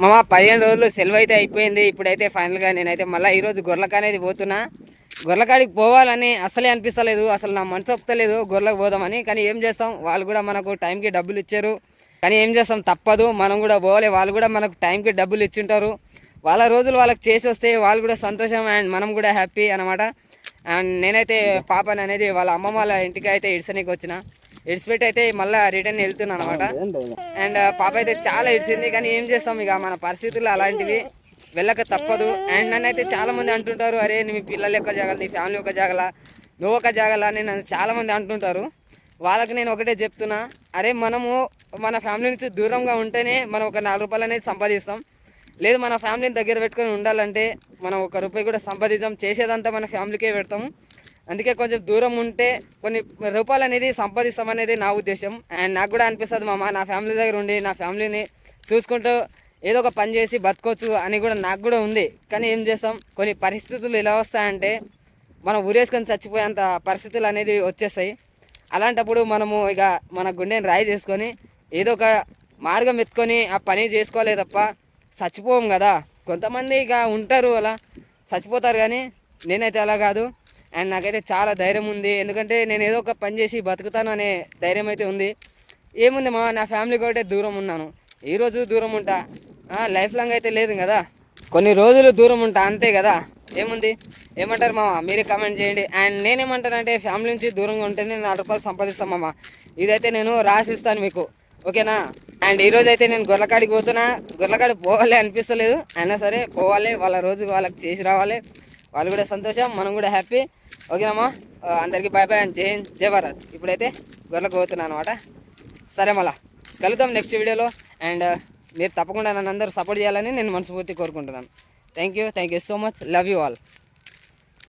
మామ 15 రోజులు సెలవు అయితే అయిపోయింది. ఇప్పుడైతే ఫైనల్గా నేనైతే మళ్ళీ ఈరోజు గొర్రెలకు అనేది పోతున్నా. గొర్రెకాడికి పోవాలని అసలే అనిపిస్తలేదు, అసలు నా మనసు ఒప్పుతలేదు గొర్రెలకు పోదామని. కానీ ఏం చేస్తాం, వాళ్ళు కూడా మనకు టైంకి డబ్బులు ఇచ్చారు. కానీ ఏం చేస్తాం, తప్పదు, మనం కూడా పోవాలి. వాళ్ళు కూడా మనకు టైంకి డబ్బులు ఇచ్చింటారు. వాళ్ళ రోజులు వాళ్ళకి చేసి వస్తే వాళ్ళు కూడా సంతోషం అండ్ మనం కూడా హ్యాపీ అనమాట. అండ్ నేనైతే పాపని అనేది వాళ్ళ అమ్మమ్మ వాళ్ళ ఇంటికి అయితే ఇడ్సనీకి వచ్చిన. ఇడిచిపెట్టి అయితే మళ్ళీ రిటర్న్ వెళ్తున్నాను అనమాట. అండ్ పాప అయితే చాలా ఇడిచింది. కానీ ఏం చేస్తాం, ఇక మన పరిస్థితులు అలాంటివి, వెళ్ళక తప్పదు. అండ్ నన్ను అయితే చాలామంది అంటుంటారు, అరే నీ పిల్లలు యొక్క జాగాల, నీ ఫ్యామిలీ యొక్క జాగాల, నువ్వు ఒక జాగాల అని నన్ను చాలామంది అంటుంటారు. వాళ్ళకి నేను ఒకటే చెప్తున్నా, అరే మనము మన ఫ్యామిలీ నుంచి దూరంగా ఉంటేనే మనం ఒక 4 రూపాయలు అనేది సంపాదిస్తాం. లేదు మన ఫ్యామిలీని దగ్గర పెట్టుకొని ఉండాలంటే మనం 1 రూపాయి కూడా సంపాదించాం, చేసేదంతా మన ఫ్యామిలీకే పెడతాము. అందుకే కొంచెం దూరం ఉంటే కొన్ని రూపాయలు అనేది సంపాదిస్తామనేది నా ఉద్దేశం. అండ్ నాకు కూడా అనిపిస్తుంది మామ, నా ఫ్యామిలీ దగ్గర ఉండి నా ఫ్యామిలీని చూసుకుంటూ ఏదో ఒక పని చేసి బతకొచ్చు అని కూడా నాకు కూడా ఉంది. కానీ ఏం చేస్తాం, కొన్ని పరిస్థితులు ఎలా వస్తాయంటే మనం ఊరేసుకొని చచ్చిపోయేంత పరిస్థితులు అనేది వచ్చేస్తాయి. అలాంటప్పుడు మనము ఇక మన గుండెని రాయి చేసుకొని ఏదో ఒక మార్గం ఎత్తుకొని ఆ పని చేసుకోలే తప్ప చచ్చిపోం కదా. కొంతమంది ఇక ఉంటారు అలా చచ్చిపోతారు, కానీ నేనైతే అలా కాదు. అండ్ నాకైతే చాలా ధైర్యం ఉంది, ఎందుకంటే నేను ఏదో ఒక పని చేసి బతుకుతాను అనే ధైర్యం అయితే ఉంది. ఏముంది మా నా ఫ్యామిలీ ఒకటే దూరం ఉన్నాను, ఈరోజు దూరం ఉంటా, లైఫ్ లాంగ్ అయితే లేదు కదా, కొన్ని రోజులు దూరం ఉంటా అంతే కదా. ఏముంది, ఏమంటారు మామ, మీరే కామెంట్ చేయండి. అండ్ నేనేమంటానంటే ఫ్యామిలీ నుంచి దూరంగా ఉంటేనే 4 రూపాయలు సంపాదిస్తాం మామ, ఇదైతే నేను రాసిస్తాను మీకు, ఓకేనా. అండ్ ఈరోజు అయితే నేను గొర్రెకాడికి పోతున్నా. గొర్రెకాడికి పోవాలి అనిపిస్తలేదు, అయినా సరే పోవాలి, వాళ్ళ రోజు వాళ్ళకి చేసి రావాలి. వాళ్ళు కూడా సంతోషం, మనం కూడా హ్యాపీ, ఓకేనమ్మా. అందరికీ బాయ్ బాయ్ అండ్ జై హింద్, జై భారత్. ఇప్పుడైతే గొర్రెలకు పోతున్నాను అనమాట. సరే మళ్ళా కలుద్దాం నెక్స్ట్ వీడియోలో. అండ్ మీరు తప్పకుండా నన్ను అందరూ సపోర్ట్ చేయాలని నేను మనస్ఫూర్తి కోరుకుంటున్నాను. Thank you so much, love you all.